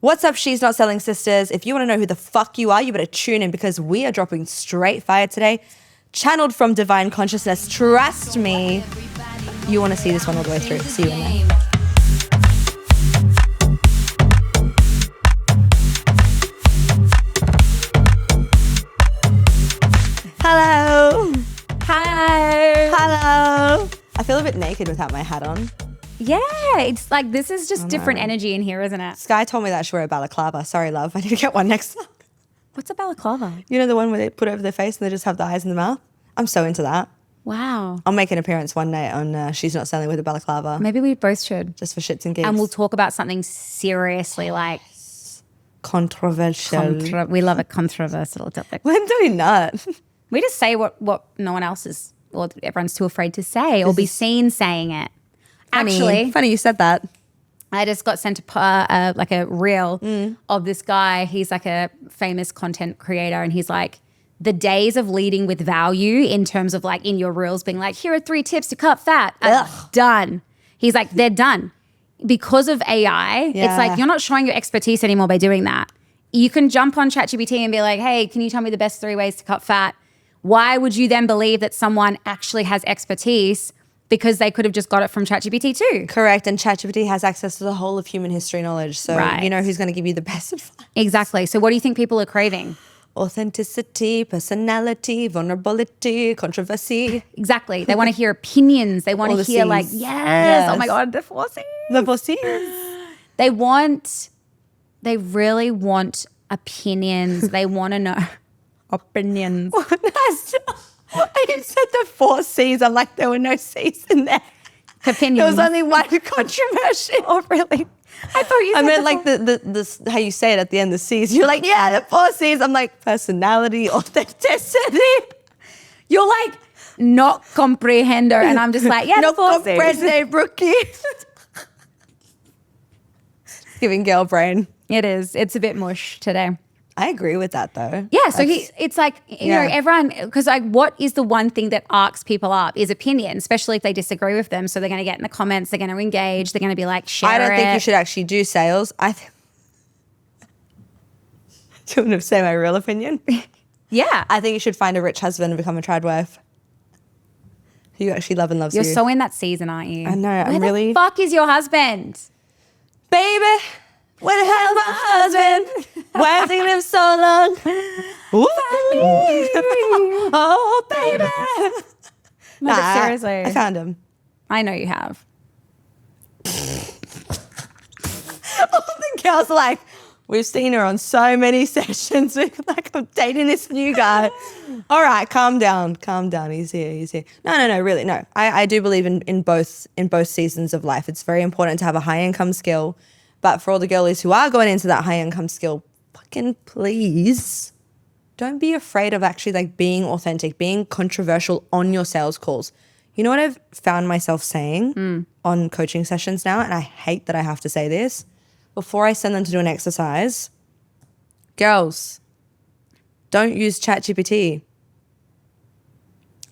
What's up, She's Not Selling Sisters? If you want to know who the fuck you are, you better tune in because we are dropping straight fire today. Channeled from divine consciousness. Trust me. You want to see this one all the way through. See you in there. Hello. Hi. Hello. I feel a bit naked without my hat on. Yeah, it's like this is just different energy in here, isn't it? Sky told me that I should wear a balaclava. Sorry, love. I need to get one next time. What's a balaclava? You know the one where they put over their face and they just have the eyes and the mouth? I'm so into that. Wow. I'll make an appearance one night on She's Not Selling with a balaclava. Maybe we both should. Just for shits and gigs. And we'll talk about something seriously like controversial. we love a controversial topic. When do we not? We just say what no one else is, or everyone's too afraid to say or be seen saying it. Actually, funny you said that. I just got sent a reel of this guy. He's like a famous content creator, and he's like, the days of leading with value in terms of like in your reels being like, here are 3 tips to cut fat. Done. He's like, they're done. Because of AI, it's like you're not showing your expertise anymore by doing that. You can jump on ChatGPT and be like, hey, can you tell me the best 3 ways to cut fat? Why would you then believe that someone actually has expertise? Because they could have just got it from ChatGPT too. Correct. And ChatGPT has access to the whole of human history knowledge. So you know who's going to give you the best advice. Exactly. So what do you think people are craving? Authenticity, personality, vulnerability, controversy. Exactly. They want to hear opinions. They want to hear like, yes, oh my God, the 4 C's. The 4 C's. They really want opinions. They want to know opinions. You said the 4 C's. I'm like, there were no C's in there. Opinions. There was only one controversial. Oh, really? I thought you said I meant like the how you say it at the end, the C's. You're like, yeah, the 4 C's. I'm like, personality, authenticity. You're like, not comprehender. And I'm just like, yeah, no the 4 C's. comprende, rookie. Giving girl brain. It is. It's a bit mush today. I agree with that though. Yeah, so it's like, you know, everyone, because like what is the one thing that arcs people up is opinion, especially if they disagree with them. So they're going to get in the comments, they're going to engage, they're going to be like, share it. I don't think you should actually do sales. Do you want to say my real opinion? Yeah. I think you should find a rich husband and become a trad wife who you actually love and loves you. You're so in that season, aren't you? I know. Where the fuck is your husband? Baby. Where the hell is my husband? Why has he lived so long? Ooh. Oh, baby. No, but seriously. I found him. I know you have. All the girls are like, we've seen her on so many sessions. We're like, I'm dating this new guy. All right, calm down. Calm down. He's here. No, really, no. I do believe in both seasons of life. It's very important to have a high income skill. But for all the girlies who are going into that high income skill, fucking please don't be afraid of actually like being authentic, being controversial on your sales calls. You know what I've found myself saying on coaching sessions now, and I hate that I have to say this, before I send them to do an exercise, girls, don't use ChatGPT.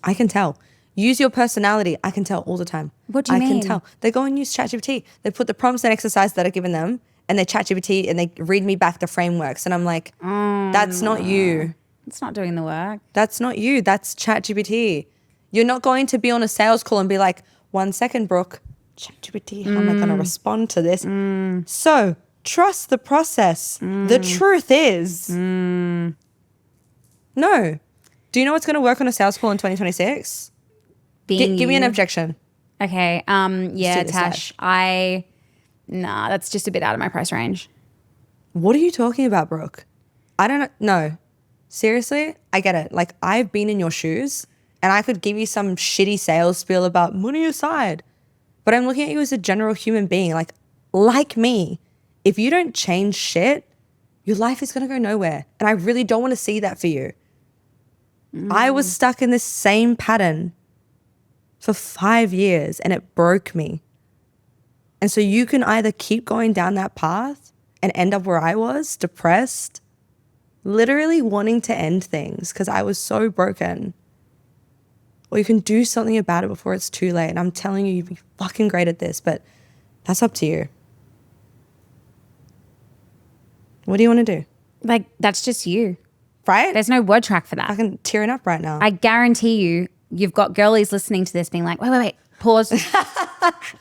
I can tell. Use your personality. I can tell all the time. What do you mean? I can tell. They go and use ChatGPT. They put the prompts and exercise that are given them and they ChatGPT and they read me back the frameworks. And I'm like, that's not you. It's not doing the work. That's not you. That's ChatGPT. You're not going to be on a sales call and be like, 1 second, Brooke. ChatGPT, how am I going to respond to this? So trust the process. The truth is, no. Do you know what's going to work on a sales call in 2026? Give me an objection. Okay. Yeah, Tash. That's just a bit out of my price range. What are you talking about, Brooke? I don't know. No. Seriously? I get it. Like, I've been in your shoes and I could give you some shitty sales spiel about money aside. But I'm looking at you as a general human being. Like me. If you don't change shit, your life is going to go nowhere. And I really don't want to see that for you. I was stuck in this same pattern for 5 years and it broke me. And so you can either keep going down that path and end up where I was, depressed, literally wanting to end things because I was so broken. Or you can do something about it before it's too late. And I'm telling you, you'd be fucking great at this, but that's up to you. What do you want to do? Like, that's just you. Right? There's no word track for that. I can tearing up right now. I guarantee you've got girlies listening to this being like, wait, pause.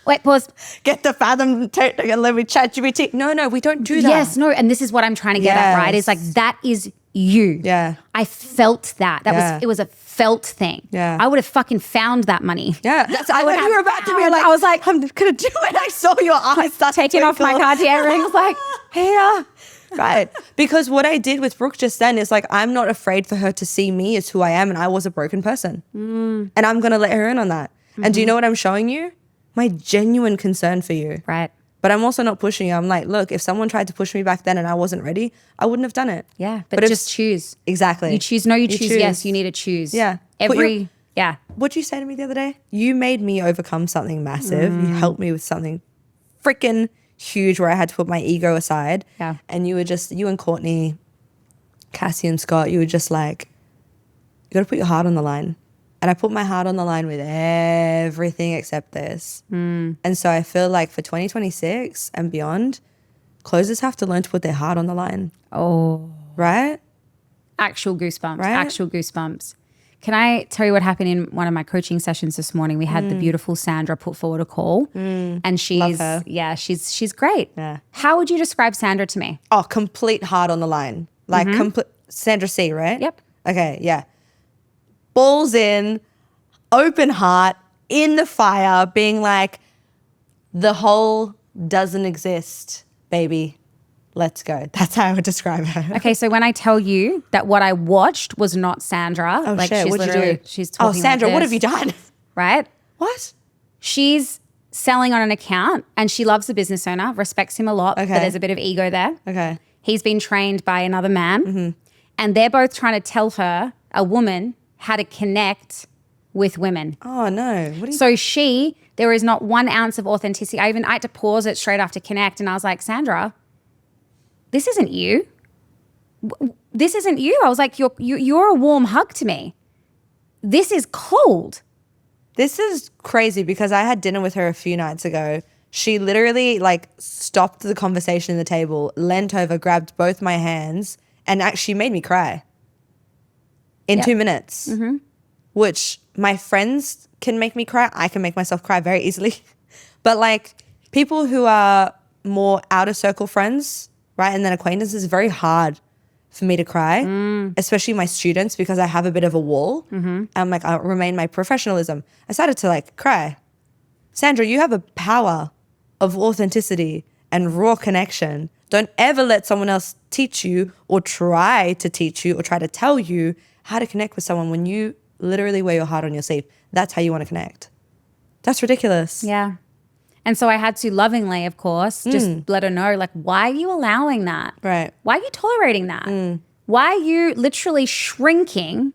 Wait, pause. Get the Fathom technique and let me ChatGPT. No, we don't do that. Yes, no. And this is what I'm trying to get at, right? It's like, that is you. Yeah. I felt that. It was a felt thing. Yeah. I would have fucking found that money. Yeah. I would thought you were about to be found- like, I was like, I'm going to do it. I saw your eyes start taking off my Cartier rings, like, here. Right. Because what I did with Brooke just then is like, I'm not afraid for her to see me as who I am. And I was a broken person. And I'm going to let her in on that. And do you know what I'm showing you? My genuine concern for you. right. But I'm also not pushing you. I'm like, look, if someone tried to push me back then and I wasn't ready, I wouldn't have done it. Yeah. But just choose. Exactly. You choose. No, you choose. Yes, you need to choose. Yeah. Yeah. What'd you say to me the other day? You made me overcome something massive. You helped me with something freaking huge where I had to put my ego aside. Yeah. And you and Courtney, Cassie and Scott, you were just like, you got to put your heart on the line. And I put my heart on the line with everything except this. And so I feel like for 2026 and beyond, closers have to learn to put their heart on the line. Oh. Right? Actual goosebumps. Right? Actual goosebumps. Can I tell you what happened in one of my coaching sessions this morning? We had the beautiful Sandra put forward a call, and she's she's great. Yeah. How would you describe Sandra to me? Oh, complete heart on the line. Like complete Sandra C, right? Yep. Okay, yeah. Balls in, open heart, in the fire, being like, the whole doesn't exist, baby. Let's go. That's how I would describe her. Okay, so when I tell you that what I watched was not Sandra, Oh, like shit. she's What'd you literally do? she's talking Sandra, like what this, have you done? right? What? She's selling on an account and she loves the business owner, respects him a lot, but Okay. there's a bit of ego there. Okay. He's been trained by another man and they're both trying to tell her, a woman, how to connect with women. Oh, no. What are you So there is not 1 ounce of authenticity. I had to pause it straight after connect and I was like, Sandra, this isn't you. This isn't you. I was like, you're a warm hug to me. This is cold. This is crazy because I had dinner with her a few nights ago. She literally like stopped the conversation at the table, leant over, grabbed both my hands, and actually made me cry in 2 minutes, which my friends can make me cry. I can make myself cry very easily. But like people who are more outer circle friends, right, and then acquaintances, is very hard for me to cry, especially my students, because I have a bit of a wall. I'm like, I remain my professionalism. I started to like cry. Sandra, you have a power of authenticity and raw connection. Don't ever let someone else teach you or try to teach you or try to tell you how to connect with someone when you literally wear your heart on your sleeve. That's how you want to connect. That's ridiculous. Yeah. And so I had to lovingly, of course, just let her know, like, why are you allowing that? Right. Why are you tolerating that? Why are you literally shrinking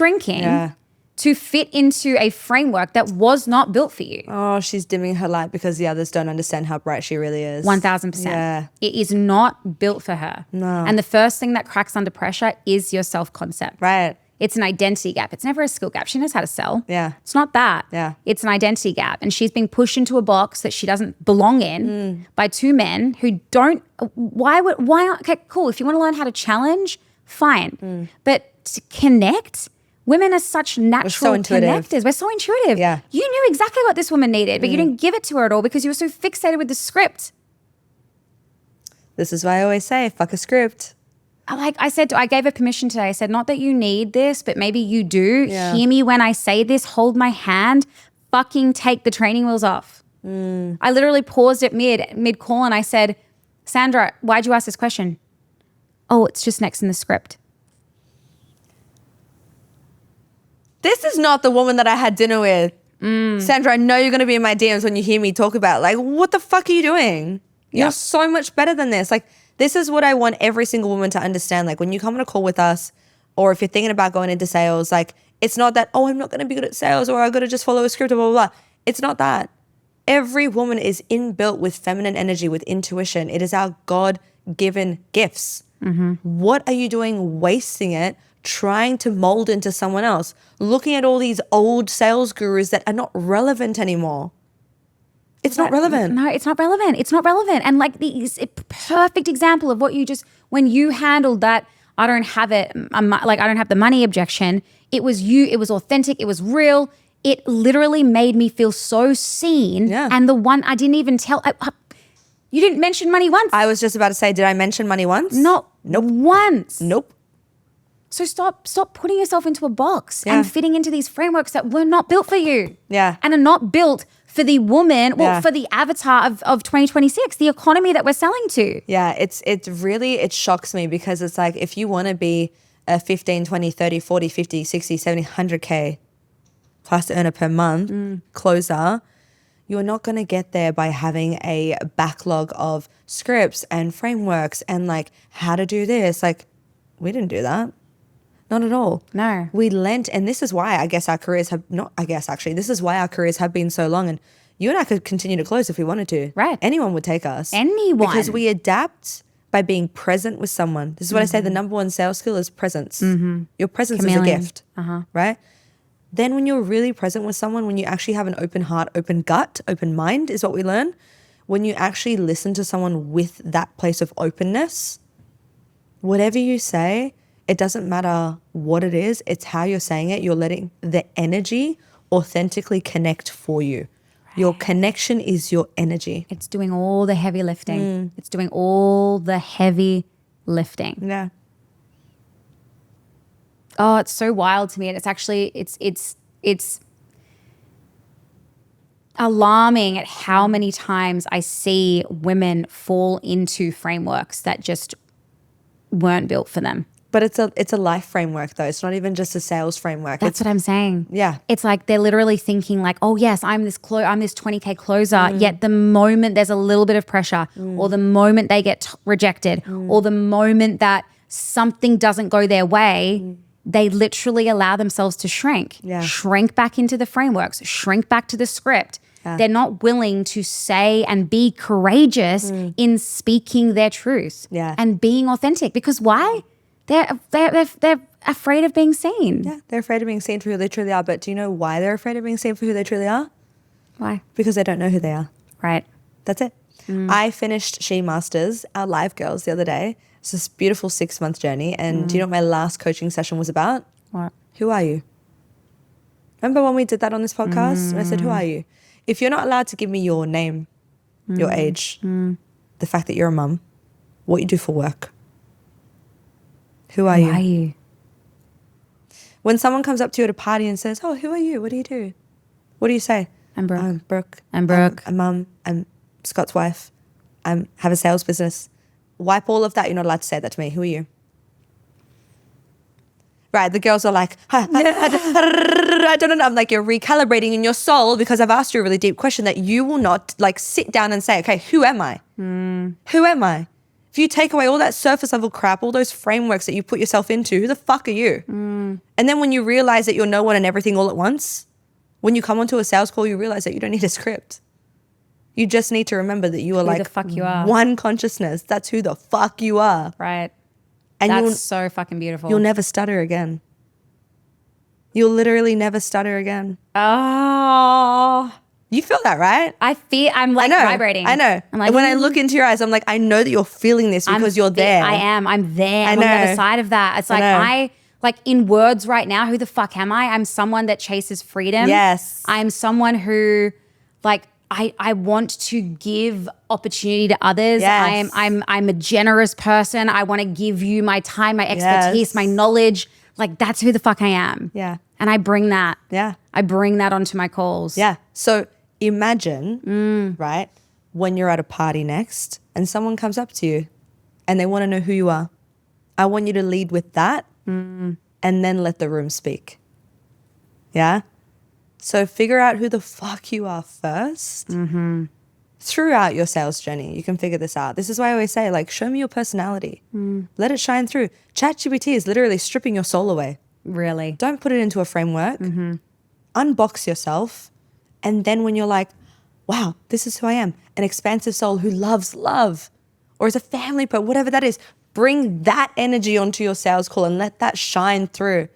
Yeah. to fit into a framework that was not built for you? Oh, she's dimming her light because the others don't understand how bright she really is. 1000%. Yeah. It is not built for her. No. And the first thing that cracks under pressure is your self-concept. Right. It's an identity gap. It's never a skill gap. She knows how to sell. Yeah. It's not that. Yeah. It's an identity gap. And she's being pushed into a box that she doesn't belong in by 2 men who don't, okay, cool. If you want to learn how to challenge, fine. But to connect, women are such natural intuitive. connectors. We're so intuitive. Yeah. You knew exactly what this woman needed, but you didn't give it to her at all because you were so fixated with the script. This is why I always say, fuck a script. I gave her permission today. I said, not that you need this, but maybe you do. Yeah. Hear me when I say this. Hold my hand. Fucking take the training wheels off. I literally paused it mid call and I said, Sandra, why'd you ask this question? Oh, it's just next in the script. This is not the woman that I had dinner with. Sandra, I know you're going to be in my DMs when you hear me talk about, like, what the fuck are you doing? You're so much better than this. Like, this is what I want every single woman to understand. Like, when you come on a call with us, or if you're thinking about going into sales, like, it's not that, oh, I'm not going to be good at sales, or I got to just follow a script, or blah, blah, blah. It's not that. Every woman is inbuilt with feminine energy, with intuition. It is our God-given gifts. What are you doing wasting it trying to mold into someone else? Looking at all these old sales gurus that are not relevant anymore. It's not relevant. No, it's not relevant. It's not relevant. And like the perfect example of what you just, when you handled that, I don't have it, like I don't have the money objection. It was you, it was authentic, it was real. It literally made me feel so seen. Yeah. And the one I didn't even tell, you didn't mention money once. I was just about to say, did I mention money once? Not Nope. once. Nope. So stop putting yourself into a box Yeah. and fitting into these frameworks that were not built for you. Yeah. And are not built for the woman, Yeah. for the avatar of 2026, the economy that we're selling to. Yeah, it shocks me because it's like if you want to be a 15, 20, 30, 40, 50, 60, 70, 100K plus earner per month closer, you're not going to get there by having a backlog of scripts and frameworks and like how to do this. Like we didn't do that. Not at all. No. We lent, and this is why this is why our careers have been so long. And you and I could continue to close if we wanted to. Right. Anyone would take us. Anyone. Because we adapt by being present with someone. This is what I say the number one sales skill is presence. Your presence is a Chameleon. gift. Right? Then when you're really present with someone, when you actually have an open heart, open gut, open mind is what we learn. When you actually listen to someone with that place of openness, whatever you say, it doesn't matter what it is. It's how you're saying it. You're letting the energy authentically connect for you. Right. Your connection is your energy. It's doing all the heavy lifting. It's doing all the heavy lifting. Yeah. Oh, it's so wild to me. And it's actually, it's alarming at how many times I see women fall into frameworks that just weren't built for them. But it's a life framework though. It's not even just a sales framework. That's what I'm saying. Yeah. It's like they're literally thinking like, oh yes, I'm this 20K closer. Yet the moment there's a little bit of pressure or the moment they get rejected or the moment that something doesn't go their way, they literally allow themselves to shrink. Yeah. Shrink back into the frameworks, shrink back to the script. Yeah. They're not willing to say and be courageous in speaking their truth and being authentic. Because why? They're afraid of being seen. Yeah, they're afraid of being seen for who they truly are. But do you know why they're afraid of being seen for who they truly are? Why? Because they don't know who they are. Right. That's it. I finished She Masters, our live girls, the other day. It's this beautiful 6-month journey. And do you know what my last coaching session was about? What? Who are you? Remember when we did that on this podcast? I said, who are you? If you're not allowed to give me your name, your age, the fact that you're a mum, what you do for work, who are you? When someone comes up to you at a party and says, oh, who are you? What do you do? What do you say? I'm Brooke. I'm Brooke. I'm Brooke. I'm a mum. I'm Scott's wife. I have a sales business. Wipe all of that. You're not allowed to say that to me. Who are you? Right. The girls are like, I don't know. I'm like, you're recalibrating in your soul because I've asked you a really deep question that you will not like sit down and say, okay, who am I? Who am I? If you take away all that surface level crap, all those frameworks that you put yourself into, who the fuck are you? And then when you realize that you're no one and everything all at once, when you come onto a sales call, you realize that you don't need a script. You just need to remember that you are Who the fuck you are. one consciousness. That's who the fuck you are. Right. And That's so fucking beautiful. You'll never stutter again. You'll literally never stutter again. Oh. You feel that, right? I'm like vibrating. I know. I'm like, when I look into your eyes, I'm like, I know that you're feeling this because you're there. I am. I'm there. I'm on the other side of that. It's like I like in words right now, who the fuck am I? I'm someone that chases freedom. Yes. I'm someone who like I want to give opportunity to others. Yes. I'm a generous person. I want to give you my time, my expertise, my knowledge. Like that's who the fuck I am. Yeah. And I bring that. Yeah. I bring that onto my calls. Yeah. So imagine, right, when you're at a party next and someone comes up to you and they want to know who you are. I want you to lead with that and then let the room speak. Yeah? So figure out who the fuck you are first. Throughout your sales journey, you can figure this out. This is why I always say, like, show me your personality. Let it shine through. ChatGPT is literally stripping your soul away. Really? Don't put it into a framework. Unbox yourself. And then when you're like, wow, this is who I am, an expansive soul who loves love, or is a family person, whatever that is, bring that energy onto your sales call and let that shine through.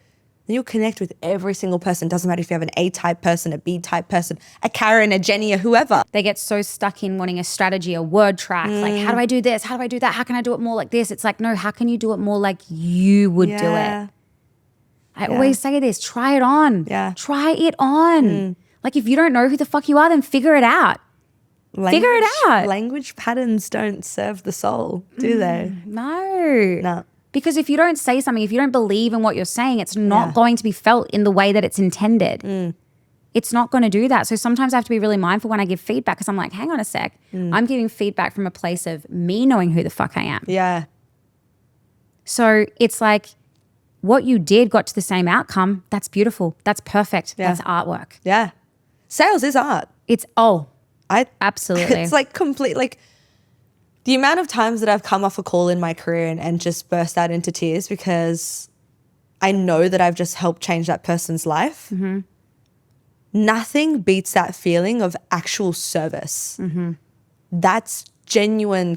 then you'll connect with every single person. Doesn't matter if you have an A-type person, a B-type person, a Karen, a Jenny, or whoever. They get so stuck in wanting a strategy, a word track. Like, how do I do this? How do I do that? How can I do it more like this? It's like, no, how can you do it more like you would do it? I always say this, try it on. Yeah. Try it on. Like, if you don't know who the fuck you are, then figure it out. Figure it out. Language patterns don't serve the soul, do they? No. Because if you don't say something, if you don't believe in what you're saying, it's not going to be felt in the way that it's intended. It's not going to do that. So sometimes I have to be really mindful when I give feedback because I'm like, hang on a sec. I'm giving feedback from a place of me knowing who the fuck I am. Yeah. So it's like what you did got to the same outcome. That's beautiful. That's perfect. That's artwork. Yeah. Sales is art. It's, absolutely. It's like complete, like the amount of times that I've come off a call in my career and just burst out into tears because I know that I've just helped change that person's life. Nothing beats that feeling of actual service. That's genuine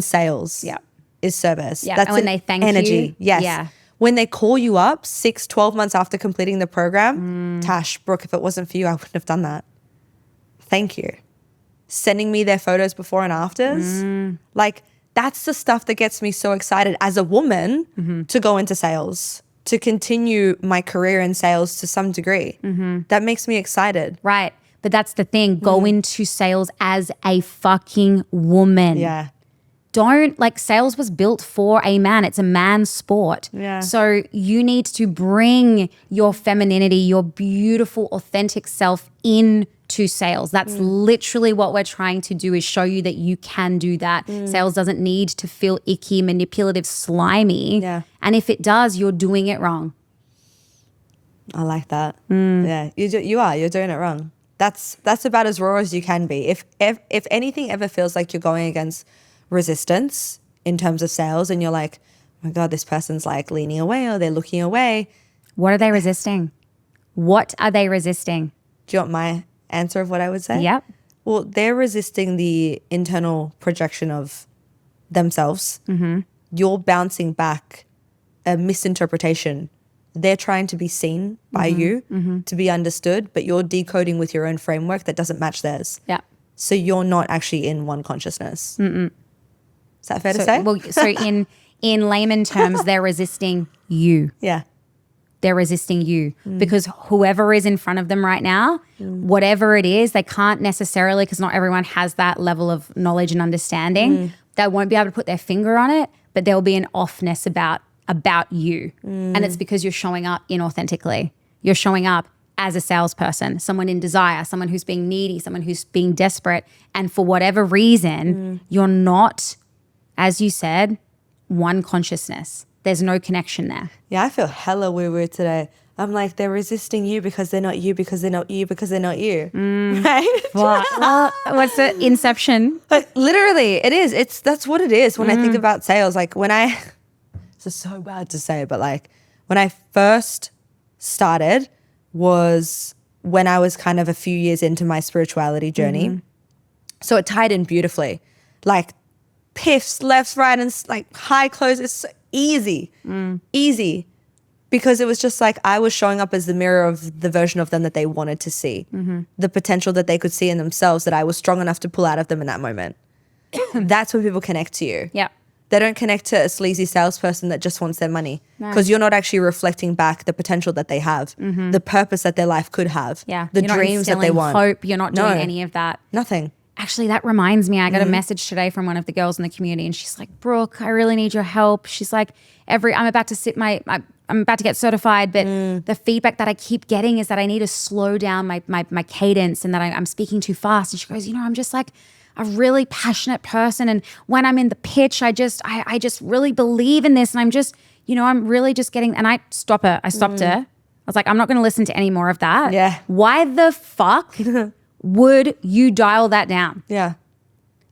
sales. Yeah. Is service. Yeah. That's and when they thank energy. you. Yes. Yeah. When they call you up 6-12 months after completing the program, Tash, Brooke, if it wasn't for you, I wouldn't have done that. Thank you. Sending me their photos before and afters. Like, that's the stuff that gets me so excited as a woman to go into sales, to continue my career in sales to some degree. That makes me excited. Right. But that's the thing. Go into sales as a fucking woman. Yeah. Don't, like, sales was built for a man. It's a man's sport. Yeah. So you need to bring your femininity, your beautiful, authentic self into sales. That's literally what we're trying to do, is show you that you can do that. Sales doesn't need to feel icky, manipulative, slimy. Yeah. And if it does, you're doing it wrong. I like that. Yeah, you're doing it wrong. That's about as raw as you can be. If anything ever feels like you're going against resistance in terms of sales and you're like, oh my God, this person's like leaning away or they're looking away. What are they resisting? What are they resisting? Do you want my answer of what I would say? Yep. Well, they're resisting the internal projection of themselves. You're bouncing back a misinterpretation. They're trying to be seen by you, to be understood, but you're decoding with your own framework that doesn't match theirs. Yeah. So you're not actually in one consciousness. Is that fair to say? Well, so in layman terms, they're resisting you. Yeah. They're resisting you because whoever is in front of them right now, whatever it is, they can't necessarily, because not everyone has that level of knowledge and understanding. They won't be able to put their finger on it, but there'll be an offness about you. And it's because you're showing up inauthentically. You're showing up as a salesperson, someone in desire, someone who's being needy, someone who's being desperate. And for whatever reason, you're not, as you said, one consciousness. There's no connection there. Yeah, I feel hella woo-woo today. I'm like, they're resisting you because they're not you, because they're not you, because they're not you. Right? Well, what's the Inception? But literally, it is. That's what it is when I think about sales. Like this is so bad to say, but like when I first started was when I was kind of a few years into my spirituality journey. So it tied in beautifully. Like piffs, left, right, and like high close. It's so easy. Because it was just like I was showing up as the mirror of the version of them that they wanted to see. The potential that they could see in themselves that I was strong enough to pull out of them in that moment. That's when people connect to you. Yeah. They don't connect to a sleazy salesperson that just wants their money, because you're not actually reflecting back the potential that they have, the purpose that their life could have, Yeah. the You're dreams not that they instilling want. hope. You're not doing No. any of that. Nothing. Actually, that reminds me, I got a message today from one of the girls in the community, and she's like, Brooke, I really need your help. She's like, I'm about to get certified, but the feedback that I keep getting is that I need to slow down my cadence, and that I'm speaking too fast. And she goes, I'm just like a really passionate person, and when I'm in the pitch, I just really believe in this, and I'm just, I'm really just getting, and I stopped her. I was like, I'm not going to listen to any more of that. Yeah. Why the fuck would you dial that down? Yeah.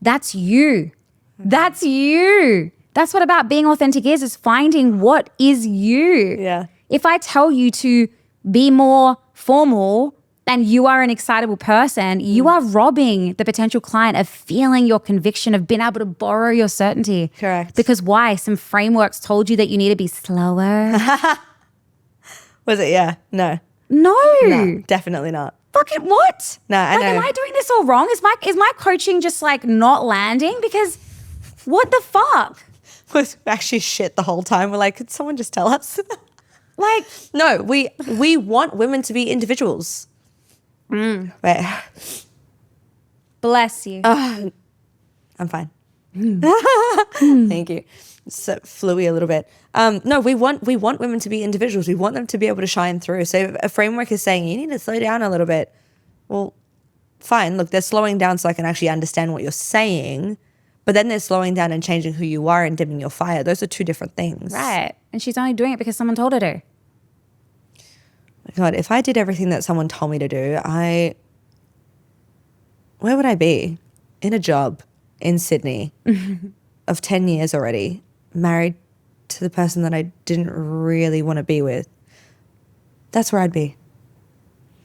That's you. That's you. That's what about being authentic is finding what is you. Yeah. If I tell you to be more formal and you are an excitable person, you are robbing the potential client of feeling your conviction, of being able to borrow your certainty. Correct. Because why? Some frameworks told you that you need to be slower. Was it? Yeah. No. No. Definitely not. Fucking what? No, I know. Am I doing this all wrong? Is my coaching just like not landing? Because what the fuck? Was actually shit the whole time. We're like, could someone just tell us? Like, no, we want women to be individuals. Wait. bless you. I'm fine. Thank you. So fluey a little bit. No, we want women to be individuals. We want them to be able to shine through. So if a framework is saying you need to slow down a little bit, well, fine. Look, they're slowing down so I can actually understand what you're saying. But then they're slowing down and changing who you are and dimming your fire. Those are two different things. Right. And she's only doing it because someone told her to. God, if I did everything that someone told me to do, where would I be? In a job in Sydney of 10 years already, married to the person that I didn't really want to be with. That's where I'd be.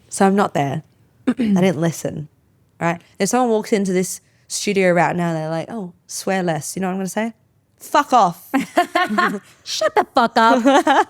So I'm not there. I didn't listen, right? If someone walks into this studio right now, they're like, oh, swear less. You know what I'm going to say? Fuck off. Shut the fuck up.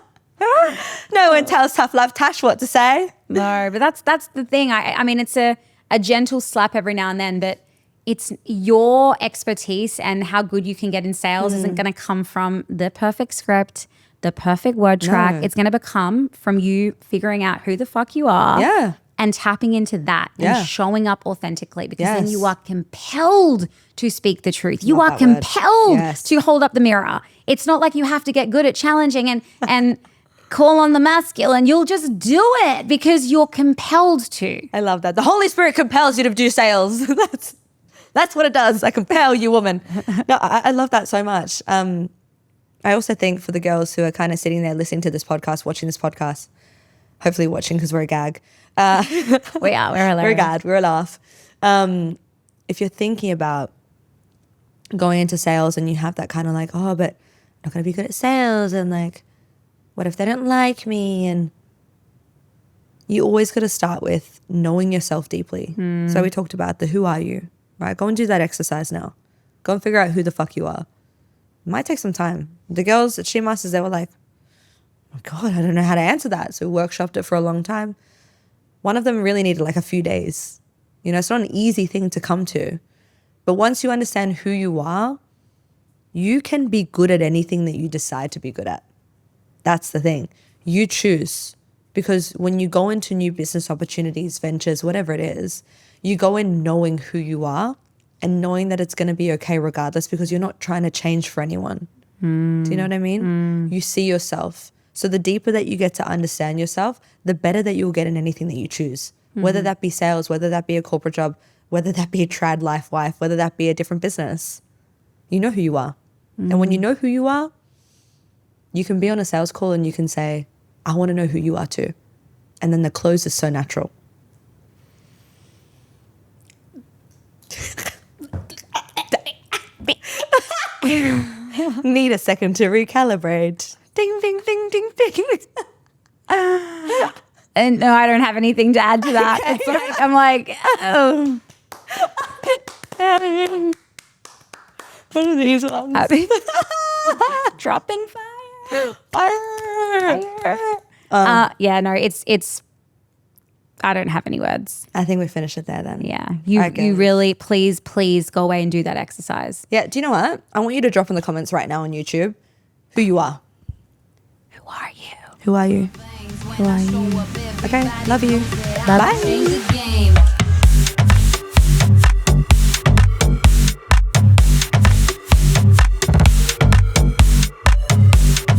No one tells Tough Love Tash what to say. No, but that's the thing. I mean, it's a gentle slap every now and then, but it's your expertise and how good you can get in sales isn't going to come from the perfect script, the perfect word track. No. It's going to come from you figuring out who the fuck you are. Yeah. And tapping into that Yeah. and showing up authentically, because then Yes. you are compelled to speak the truth. You Love are that word. compelled Yes. to hold up the mirror. It's not like you have to get good at challenging and call on the masculine. You'll just do it because you're compelled to. I love that. The Holy Spirit compels you to do sales. That's what it does. I compel you, woman. No, I love that so much. I also think for the girls who are kind of sitting there listening to this podcast, watching this podcast, hopefully watching because we're a gag. We are. We're hilarious. We're a gag. We're a laugh. If you're thinking about going into sales and you have that kind of like, oh, but I'm not going to be good at sales, and like, what if they don't like me? And you always got to start with knowing yourself deeply. So we talked about the who are you, right? Go and do that exercise now. Go and figure out who the fuck you are. It might take some time. The girls at She Masters, they were like, oh God, I don't know how to answer that. So we workshopped it for a long time. One of them really needed like a few days. You know, it's not an easy thing to come to. But once you understand who you are, you can be good at anything that you decide to be good at. That's the thing. You choose. Because when you go into new business opportunities, ventures, whatever it is, you go in knowing who you are and knowing that it's going to be okay regardless, because you're not trying to change for anyone. Do you know what I mean? You see yourself. So the deeper that you get to understand yourself, the better that you'll get in anything that you choose, whether that be sales, whether that be a corporate job, whether that be a trad life wife, whether that be a different business. You know who you are. And when you know who you are, you can be on a sales call and you can say, I want to know who you are too. And then the close is so natural. Need a second to recalibrate. Ding, ding, ding, ding, ding. And no, I don't have anything to add to that. It's like, I'm like, oh. One of these ones. Dropping fire. Yeah, no, it's. I don't have any words. I think we finish it there then. Yeah, you really please go away and do that exercise. Yeah, do you know what? I want you to drop in the comments right now on YouTube who you are. Who are you? Who are you? Who are you? Okay, love you. Bye. Bye. Change the game.